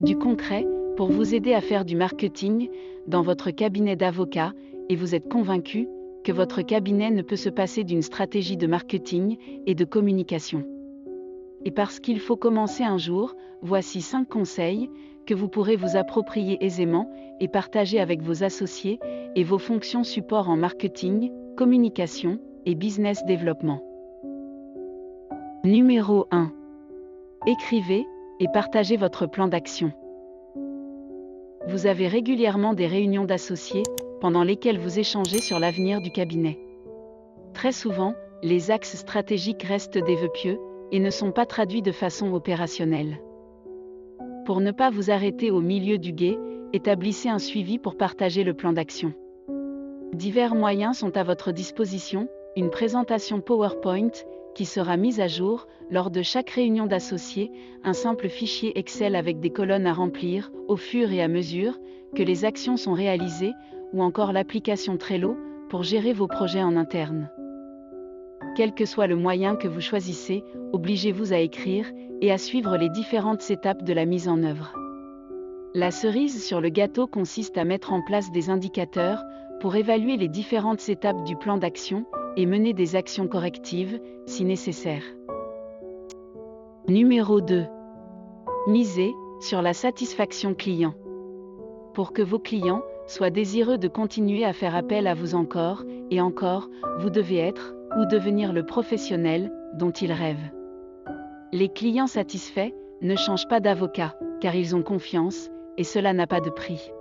Du concret, pour vous aider à faire du marketing dans votre cabinet d'avocat, et vous êtes convaincu que votre cabinet ne peut se passer d'une stratégie de marketing et de communication. Et parce qu'il faut commencer un jour, voici 5 conseils que vous pourrez vous approprier aisément et partager avec vos associés et vos fonctions support en marketing, communication et business développement. Numéro 1. Écrivez et partagez votre plan d'action. Vous avez régulièrement des réunions d'associés pendant lesquelles vous échangez sur l'avenir du cabinet. Très souvent, les axes stratégiques restent des vœux pieux et ne sont pas traduits de façon opérationnelle. Pour ne pas vous arrêter au milieu du gué, établissez un suivi pour partager le plan d'action. Divers moyens sont à votre disposition, une présentation PowerPoint qui sera mise à jour lors de chaque réunion d'associés, un simple fichier Excel avec des colonnes à remplir au fur et à mesure que les actions sont réalisées, ou encore l'application Trello pour gérer vos projets en interne. Quel que soit le moyen que vous choisissez, obligez-vous à écrire et à suivre les différentes étapes de la mise en œuvre. La cerise sur le gâteau consiste à mettre en place des indicateurs pour évaluer les différentes étapes du plan d'action et mener des actions correctives, si nécessaire. Numéro 2. Misez sur la satisfaction client. Pour que vos clients soient désireux de continuer à faire appel à vous encore et encore, vous devez être ou devenir le professionnel dont ils rêvent. Les clients satisfaits ne changent pas d'avocat, car ils ont confiance, et cela n'a pas de prix.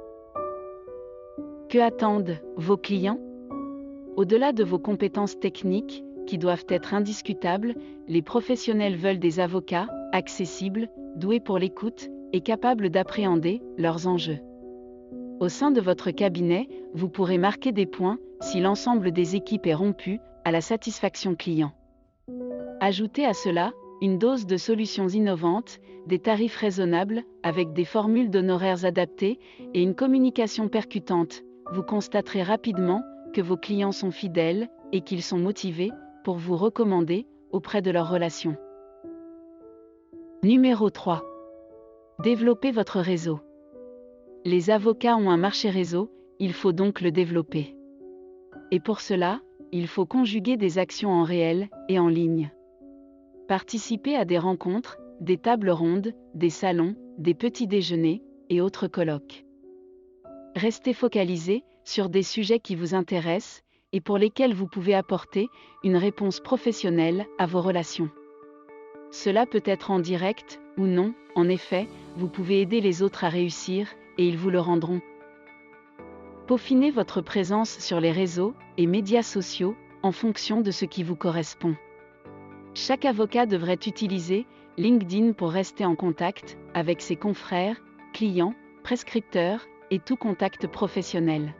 Que attendent vos clients ? Au-delà de vos compétences techniques, qui doivent être indiscutables, les professionnels veulent des avocats, accessibles, doués pour l'écoute, et capables d'appréhender leurs enjeux. Au sein de votre cabinet, vous pourrez marquer des points si l'ensemble des équipes est rompu à la satisfaction client. Ajoutez à cela une dose de solutions innovantes, des tarifs raisonnables, avec des formules d'honoraires adaptées et une communication percutante. Vous constaterez rapidement que vos clients sont fidèles et qu'ils sont motivés pour vous recommander auprès de leurs relations. Numéro 3. Développez votre réseau. Les avocats ont un marché réseau, il faut donc le développer. Et pour cela, il faut conjuguer des actions en réel et en ligne. Participez à des rencontres, des tables rondes, des salons, des petits déjeuners et autres colloques. Restez focalisé sur des sujets qui vous intéressent et pour lesquels vous pouvez apporter une réponse professionnelle à vos relations. Cela peut être en direct ou non, en effet, vous pouvez aider les autres à réussir et ils vous le rendront. Peaufinez votre présence sur les réseaux et médias sociaux en fonction de ce qui vous correspond. Chaque avocat devrait utiliser LinkedIn pour rester en contact avec ses confrères, clients, prescripteurs et tout contact professionnel.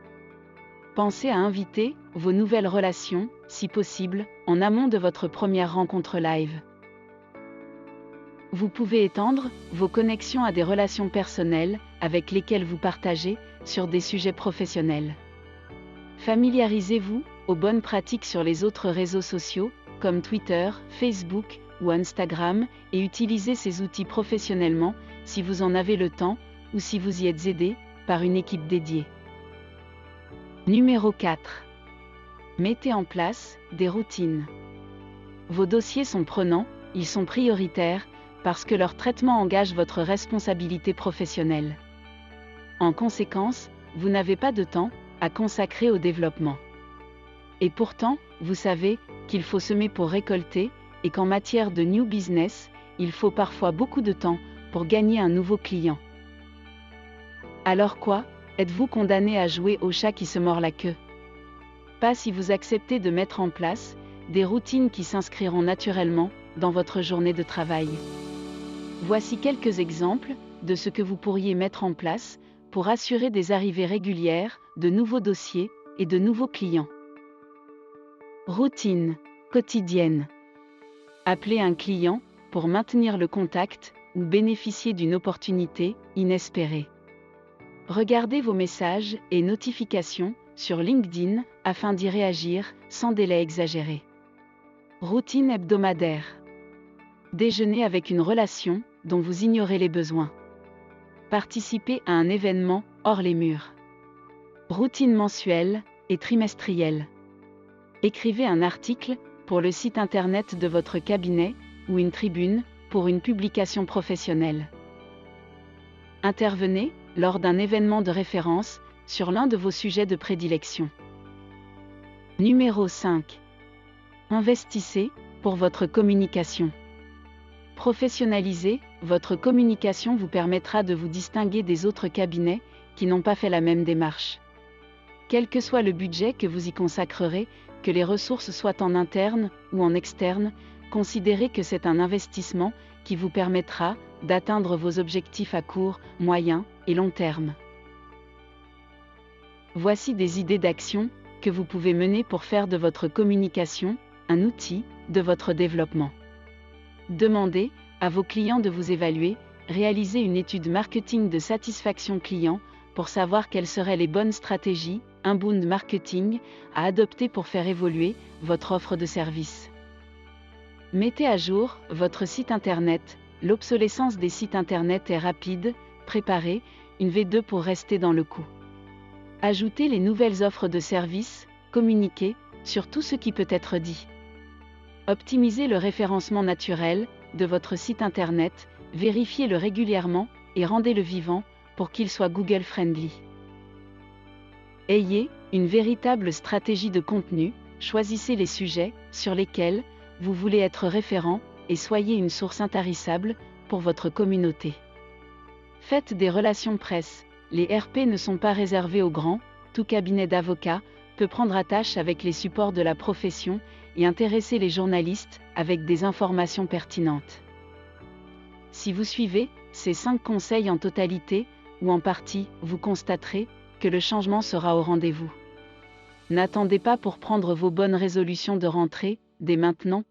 Pensez à inviter vos nouvelles relations, si possible, en amont de votre première rencontre live. Vous pouvez étendre vos connexions à des relations personnelles avec lesquelles vous partagez sur des sujets professionnels. Familiarisez-vous aux bonnes pratiques sur les autres réseaux sociaux, comme Twitter, Facebook ou Instagram, et utilisez ces outils professionnellement si vous en avez le temps ou si vous y êtes aidé par une équipe dédiée. Numéro 4. Mettez en place des routines. Vos dossiers sont prenants, ils sont prioritaires, parce que leur traitement engage votre responsabilité professionnelle. En conséquence, vous n'avez pas de temps à consacrer au développement. Et pourtant, vous savez qu'il faut semer pour récolter, et qu'en matière de new business, il faut parfois beaucoup de temps pour gagner un nouveau client. Alors quoi ? Êtes-vous condamné à jouer au chat qui se mord la queue ? Pas si vous acceptez de mettre en place des routines qui s'inscriront naturellement dans votre journée de travail. Voici quelques exemples de ce que vous pourriez mettre en place pour assurer des arrivées régulières, de nouveaux dossiers et de nouveaux clients. Routine quotidienne. Appelez un client pour maintenir le contact ou bénéficier d'une opportunité inespérée. Regardez vos messages et notifications sur LinkedIn afin d'y réagir sans délai exagéré. Routine hebdomadaire. Déjeuner avec une relation dont vous ignorez les besoins. Participez à un événement hors les murs. Routine mensuelle et trimestrielle. Écrivez un article pour le site internet de votre cabinet ou une tribune pour une publication professionnelle. Intervenez lors d'un événement de référence sur l'un de vos sujets de prédilection. Numéro 5. Investissez pour votre communication. Professionnaliser votre communication vous permettra de vous distinguer des autres cabinets qui n'ont pas fait la même démarche. Quel que soit le budget que vous y consacrerez, que les ressources soient en interne ou en externe, considérez que c'est un investissement qui vous permettra d'atteindre vos objectifs à court, moyen et long terme. Voici des idées d'action que vous pouvez mener pour faire de votre communication un outil de votre développement. Demandez à vos clients de vous évaluer, réalisez une étude marketing de satisfaction client pour savoir quelles seraient les bonnes stratégies, inbound marketing, à adopter pour faire évoluer votre offre de service. Mettez à jour votre site internet. L'obsolescence des sites internet est rapide. Préparez une V2 pour rester dans le coup. Ajoutez les nouvelles offres de services, communiquez sur tout ce qui peut être dit. Optimisez le référencement naturel de votre site internet, vérifiez-le régulièrement et rendez-le vivant pour qu'il soit Google friendly. Ayez une véritable stratégie de contenu, choisissez les sujets sur lesquels vous voulez être référent et soyez une source intarissable pour votre communauté. Faites des relations presse. Les RP ne sont pas réservés aux grands, tout cabinet d'avocats peut prendre attache avec les supports de la profession et intéresser les journalistes avec des informations pertinentes. Si vous suivez ces 5 conseils en totalité ou en partie, vous constaterez que le changement sera au rendez-vous. N'attendez pas pour prendre vos bonnes résolutions de rentrée, dès maintenant.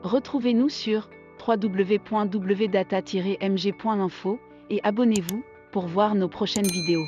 Retrouvez-nous sur www.wdata-mg.info et abonnez-vous pour voir nos prochaines vidéos.